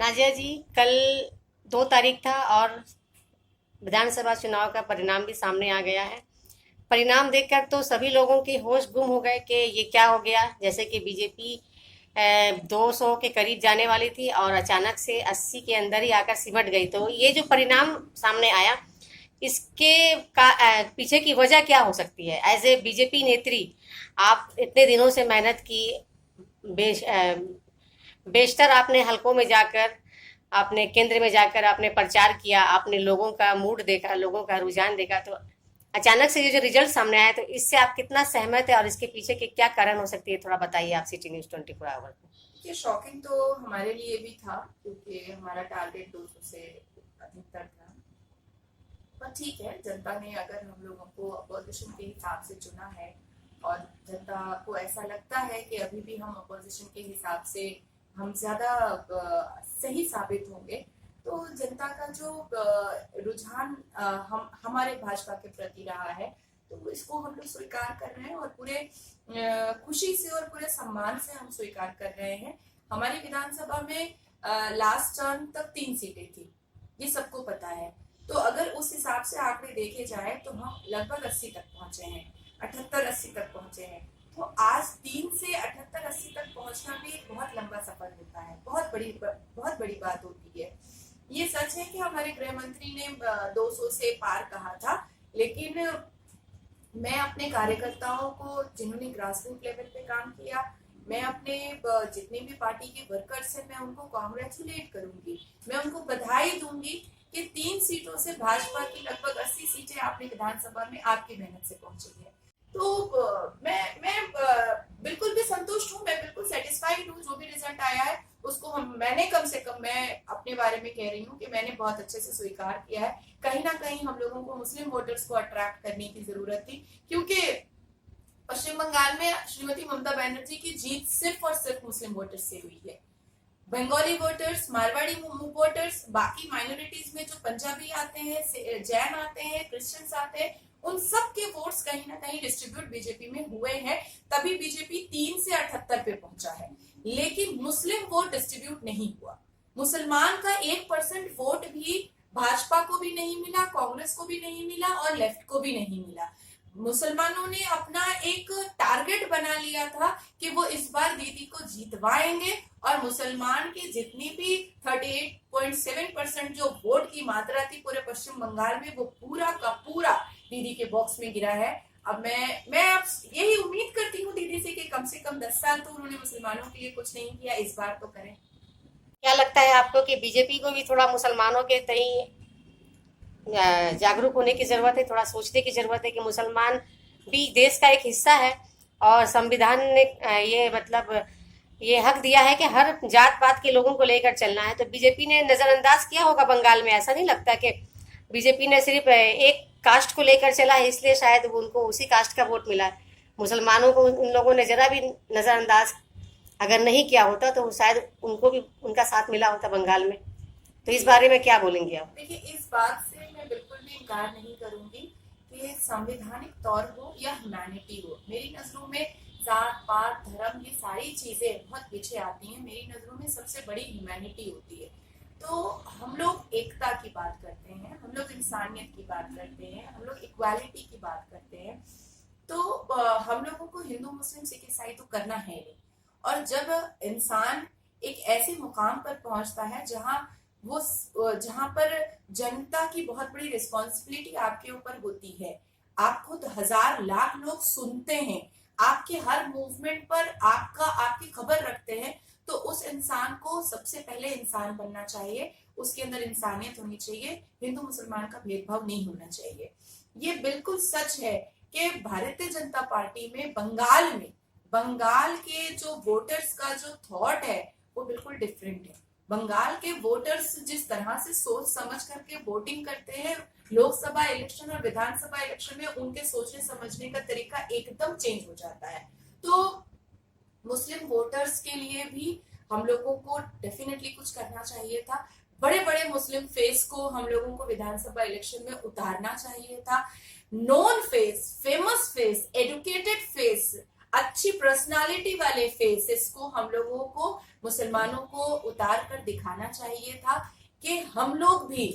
नाजिया जी, कल 2 तारीख था और विधानसभा चुनाव का परिणाम भी सामने आ गया है। परिणाम देखकर तो सभी लोगों के होश गुम हो गए कि ये क्या हो गया। जैसे कि बीजेपी 200 के करीब जाने वाली थी और अचानक से 80 के अंदर ही आकर सिमट गई। तो ये जो परिणाम सामने आया, इसके पीछे की वजह क्या हो सकती है? एज ए बीजेपी नेत्री, आप इतने दिनों से मेहनत की, बेश बेशतर आपने हलकों में जाकर, आपने केंद्र में जाकर आपने प्रचार किया, आपने लोगों का मूड देखा, लोगों का रुझान देखा। तो अचानक से ये जो रिजल्ट सामने आया, तो इससे आप कितना सहमत है और इसके पीछे के क्या कारण हो सकती है, थोड़ा बताइए आप सिटी न्यूज 24 आवर को। ये शॉकिंग तो हमारे लिए भी था क्योंकि हमारा टारगेट 200 से अधिक तक था। पर ठीक है, जनता ने अगर हम लोगों को अपोजिशन के हिसाब से चुना है और जनता को ऐसा लगता है कि अभी भी हम अपोजिशन के हिसाब से हम ज्यादा सही साबित होंगे, तो जनता का जो रुझान हम हमारे भाजपा के प्रति रहा है, तो इसको हम लोग स्वीकार कर रहे हैं और पूरे खुशी से और पूरे सम्मान से हम स्वीकार कर रहे हैं। हमारी विधानसभा में लास्ट टर्म तक 3 सीटें थी, ये सबको पता है। तो अगर उस हिसाब से आंकड़े देखे जाए तो हम लगभग 80 तक पहुंचे हैं, 78-80 तक पहुंचे हैं। तो आज 3 से 78-80 तक पहुंचना भी एक बहुत लंबा सफर होता है, बहुत बड़ी बात होती है। ये सच है कि हमारे गृह मंत्री ने 200 से पार कहा था, लेकिन मैं अपने कार्यकर्ताओं को, जिन्होंने ग्रास रूट लेवल पे काम किया, मैं अपने जितने भी पार्टी के वर्कर्स हैं, मैं उनको कांग्रेचुलेट करूंगी, मैं उनको बधाई दूंगी कि 3 सीटों से भाजपा की लगभग 80 सीटें आपने विधानसभा में आपकी मेहनत से पहुंची है। तो मैं बिल्कुल भी संतुष्ट हूँ, मैं बिल्कुल सेटिस्फाइड हूँ। जो भी रिजल्ट आया है उसको मैंने कम से कम, मैं अपने बारे में कह रही हूँ कि मैंने बहुत अच्छे से स्वीकार किया है। कहीं ना कहीं हम लोगों को मुस्लिम वोटर्स को अट्रैक्ट करने की जरूरत थी, क्योंकि पश्चिम बंगाल में श्रीमती ममता बनर्जी की जीत सिर्फ और सिर्फ मुस्लिम वोटर्स से हुई है। बंगाली वोटर्स, मारवाड़ी वोटर्स, बाकी माइनॉरिटीज में जो पंजाबी आते हैं, जैन आते हैं, क्रिश्चियंस आते हैं, उन सब के वोट्स कहीं ना कहीं डिस्ट्रीब्यूट बीजेपी में हुए हैं, तभी बीजेपी 3 से 78 पे पहुंचा है। लेकिन मुस्लिम वोट डिस्ट्रीब्यूट नहीं हुआ। मुसलमान का 1% वोट भी भाजपा को भी नहीं मिला, कांग्रेस को भी नहीं मिला और लेफ्ट को भी नहीं मिला। मुसलमानों ने अपना एक टारगेट बना लिया था कि वो इस बार दीदी को जीतवाएंगे और मुसलमान की जितनी भी 38.7% जो वोट की मात्रा थी पूरे पश्चिम बंगाल में, वो पूरा का पूरा दीदी के बॉक्स में गिरा है। अब मैं अब यही उम्मीद करती हूँ दीदी से कम 10 साल तो उन्होंने मुसलमानों के लिए कुछ नहीं किया, इस बार तो करें। क्या लगता है आपको कि बीजेपी को भी थोड़ा मुसलमानों के तई जागरूक होने की जरूरत है, थोड़ा सोचने की जरूरत है कि मुसलमान भी देश का एक हिस्सा है और संविधान ने ये मतलब ये हक दिया है कि हर जात पात के लोगों को लेकर चलना है। तो बीजेपी ने नजरअंदाज किया होगा बंगाल में। ऐसा नहीं लगता कि बीजेपी ने सिर्फ एक कास्ट को लेकर चला है, इसलिए शायद उनको उसी कास्ट का वोट मिला है। मुसलमानों को उन लोगों ने जरा भी नजरअंदाज अगर नहीं किया होता तो शायद उनको भी उनका साथ मिला होता बंगाल में। तो इस बारे में क्या बोलेंगे आप? देखिए, इस बात से मैं बिल्कुल भी इनकार नहीं करूंगी कि संवैधानिक तौर हो या ह्यूमैनिटी हो, मेरी नजरों में जात पात धर्म ये सारी चीजें बहुत पीछे आती हैं। मेरी नजरों में सबसे बड़ी ह्यूमैनिटी होती है। तो हम लोग एकता की बात करते हैं, हम लोग इंसानियत की बात करते हैं, हम लोग इक्वालिटी की बात करते हैं। तो हम लोगों को हिंदू मुस्लिम सिख ईसाई तो करना है नहीं। और जब इंसान एक ऐसे मुकाम पर पहुंचता है जहां पर जनता की बहुत बड़ी रिस्पॉन्सिबिलिटी आपके ऊपर होती है, आप खुद हजार लाख लोग सुनते हैं, आपके हर मूवमेंट पर आपकी खबर रखते हैं, तो उस इंसान को सबसे पहले इंसान बनना चाहिए, उसके अंदर इंसानियत होनी चाहिए, हिंदू मुसलमान का भेदभाव नहीं होना चाहिए। ये बिल्कुल सच है कि भारतीय जनता पार्टी में बंगाल के जो वोटर्स का जो थॉट है वो बिल्कुल डिफरेंट है। बंगाल के वोटर्स जिस तरह से सोच समझ करके वोटिंग करते हैं, लोकसभा इलेक्शन और विधानसभा इलेक्शन में उनके सोचने समझने का तरीका एकदम चेंज हो जाता है। तो मुस्लिम वोटर्स के लिए भी हम लोगों को डेफिनेटली कुछ करना चाहिए था। बड़े बड़े मुस्लिम फेस को हम लोगों को विधानसभा इलेक्शन में उतारना चाहिए था। Known face, famous face, educated face, अच्छी पर्सनालिटी वाले फेसेस को हम लोगों को, मुसलमानों को उतार कर दिखाना चाहिए था कि हम लोग भी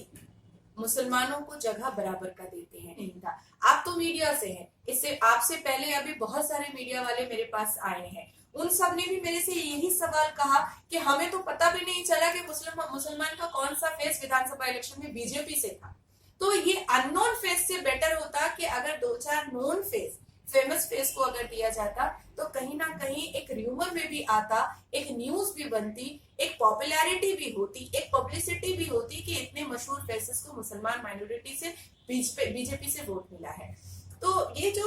मुसलमानों को जगह बराबर का देते हैं। नहीं था। आप तो मीडिया से हैं, इससे आपसे पहले अभी बहुत सारे मीडिया वाले मेरे पास आए हैं, उन सब ने भी मेरे से यही सवाल कहा कि हमें तो पता भी नहीं चला कि मुसलमान का कौन सा फेस विधानसभा इलेक्शन में बीजेपी से था। तो ये अननोन फेस से बेटर होता कि अगर 2-4 नोन फेस, फेमस फेस को अगर दिया जाता तो कहीं ना कहीं एक र्यूमर में भी आता, एक न्यूज भी बनती, एक पॉपुलैरिटी भी होती, एक पब्लिसिटी भी होती कि इतने मशहूर फेसेस को मुसलमान माइनॉरिटी से बीजेपी से वोट मिला है। तो ये जो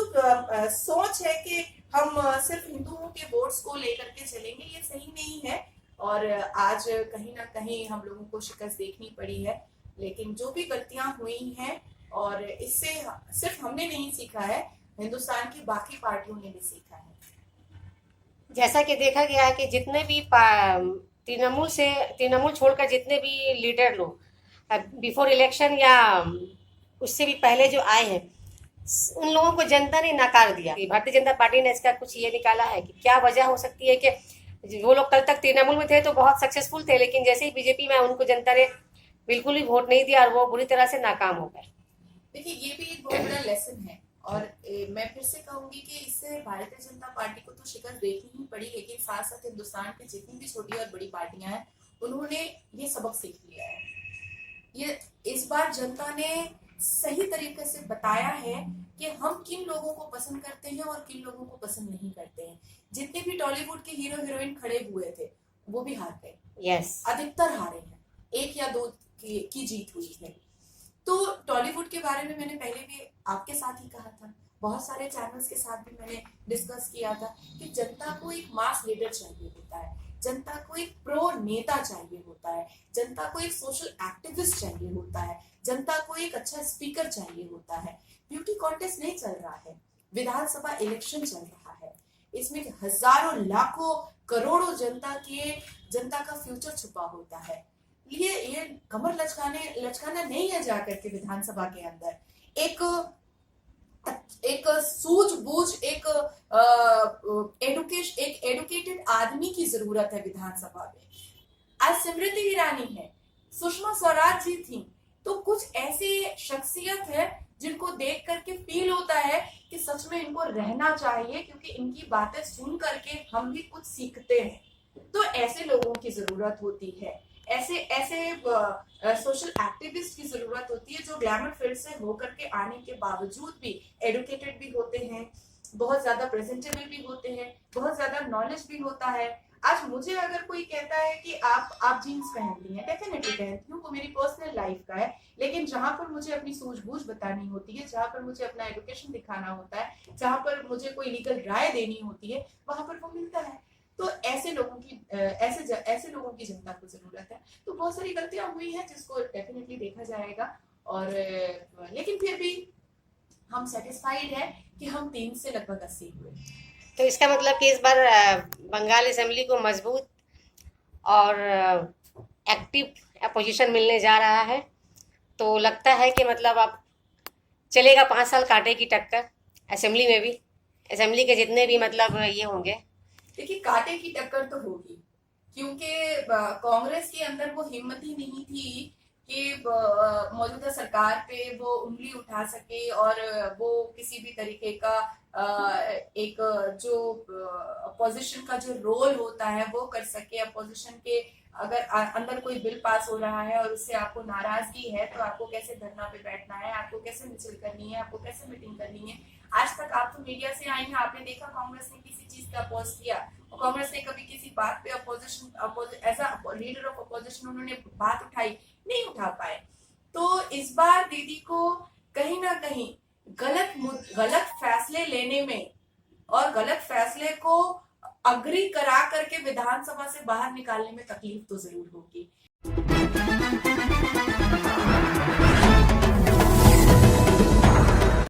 सोच है कि हम सिर्फ हिंदुओं के वोट्स को लेकर के चलेंगे, ये सही नहीं है। और आज कहीं ना कहीं हम लोगों को शिकस्त देखनी पड़ी है, लेकिन जो भी गलतियां हुई हैं, और इससे सिर्फ हमने नहीं सीखा है, हिंदुस्तान की बाकी पार्टियों ने भी सीखा है। जैसा कि देखा गया है कि जितने भी तृणमूल छोड़कर जितने भी लीडर लोग बिफोर इलेक्शन या उससे भी पहले जो आए हैं, उन लोगों को जनता ने नकार दिया। भारतीय जनता पार्टी ने इसका कुछ ये निकाला है कि क्या वजह हो सकती है कि वो लोग कल तक तृणमूल में थे तो बहुत सक्सेसफुल थे, लेकिन जैसे ही बीजेपी में उनको जनता ने बिल्कुल भी वोट नहीं दिया और वो बुरी तरह से नाकाम हो गए। देखिए, ये भी एक बहुत बड़ा लेसन है, और मैं फिर से कहूंगी कि इससे भारतीय जनता पार्टी को तो शिकस्त देखनी ही पड़ी, लेकिन साथ साथ हिंदुस्तान की जितनी भी छोटी और बड़ी पार्टियां हैं, उन्होंने ये सबक सीख लिया है। ये इस बार जनता ने सही तरीके से बताया है कि हम किन लोगों को पसंद करते हैं और किन लोगों को पसंद नहीं करते हैं। जितने भी टॉलीवुड के हीरो हीरोइन खड़े हुए थे वो भी हार गए। यस, अधिकतर हारे हैं, 1 या 2 की जीत हुई है। तो टॉलीवुड के बारे में मैंने पहले भी आपके साथ ही कहा था, बहुत सारे चैनल्स के साथ भी मैंने डिस्कस किया था कि जनता को एक मास लीडर चाहिए होता है, जनता को एक प्रो नेता चाहिए होता है, जनता को एक सोशल एक्टिविस्ट चाहिए होता है, जनता को एक अच्छा स्पीकर चाहिए होता है। ब्यूटी कॉन्टेस्ट नहीं चल रहा है, विधानसभा इलेक्शन चल रहा है, इसमें हजारों लाखों करोड़ों जनता का फ्यूचर छुपा होता है। ये कमर लचकाना नहीं है जाकर के विधानसभा के अंदर। एक सूझबूझ, एक एडुकेटेड आदमी की जरूरत है विधानसभा में। आज स्मृति ईरानी है, सुषमा स्वराज जी थी, तो कुछ ऐसी शख्सियत है जिनको देख करके फील होता है कि सच में इनको रहना चाहिए, क्योंकि इनकी बातें सुन करके हम भी कुछ सीखते हैं। तो ऐसे लोगों की जरूरत होती है, ऐसे सोशल एक्टिविस्ट की जरूरत होती है जो ग्लैमर फील्ड से होकर के आने के बावजूद भी एडुकेटेड भी होते हैं, बहुत ज्यादा प्रेजेंटेबल भी होते हैं, बहुत ज्यादा नॉलेज भी होता है। आज मुझे अगर कोई कहता है कि आप जीन्स पहनती हैं, डेफिनेटली पहनती हूँ, वो मेरी पर्सनल लाइफ का है, लेकिन जहां पर मुझे अपनी सूझबूझ बतानी होती है, जहां पर मुझे अपना एडुकेशन दिखाना होता है, जहां पर मुझे कोई लीगल राय देनी होती है, वहां पर वो मिलता है। तो ऐसे लोगों की जनता को जरूरत है। तो बहुत सारी गलतियां हुई हैं जिसको डेफिनेटली देखा जाएगा, और लेकिन फिर भी हम सेटिस्फाइड है कि हम 3 से लगभग 80 हुए। तो इसका मतलब कि इस बार बंगाल असेंबली को मजबूत और एक्टिव अपोजिशन मिलने जा रहा है। तो लगता है कि मतलब अब चलेगा 5 साल कांटे की टक्कर असेंबली में भी, असेंबली के जितने भी मतलब ये होंगे। देखिए, कांटे की टक्कर तो होगी, क्योंकि कांग्रेस के अंदर वो हिम्मत ही नहीं थी कि मौजूदा सरकार पे वो उंगली उठा सके और वो किसी भी तरीके का एक जो अपोजिशन का जो रोल होता है वो कर सके। अपोजिशन के अगर अंदर कोई बिल पास हो रहा है और उससे आपको नाराजगी है, तो आपको कैसे धरना पे बैठना है, आपको कैसे मिছিল करनी है, आपको कैसे मीटिंग करनी है। आज तक आप तो मीडिया से आई हैं, आपने देखा कांग्रेस ने किसी चीज का अपोज किया, और कांग्रेस ने कभी किसी बात पे as a leader of opposition उन्होंने बात उठाई नहीं, उठा पाए। तो इस बार दीदी को कहीं ना कहीं गलत फैसले लेने में और गलत फैसले को अग्री करा करके विधानसभा से बाहर निकालने में तकलीफ तो जरूर होगी।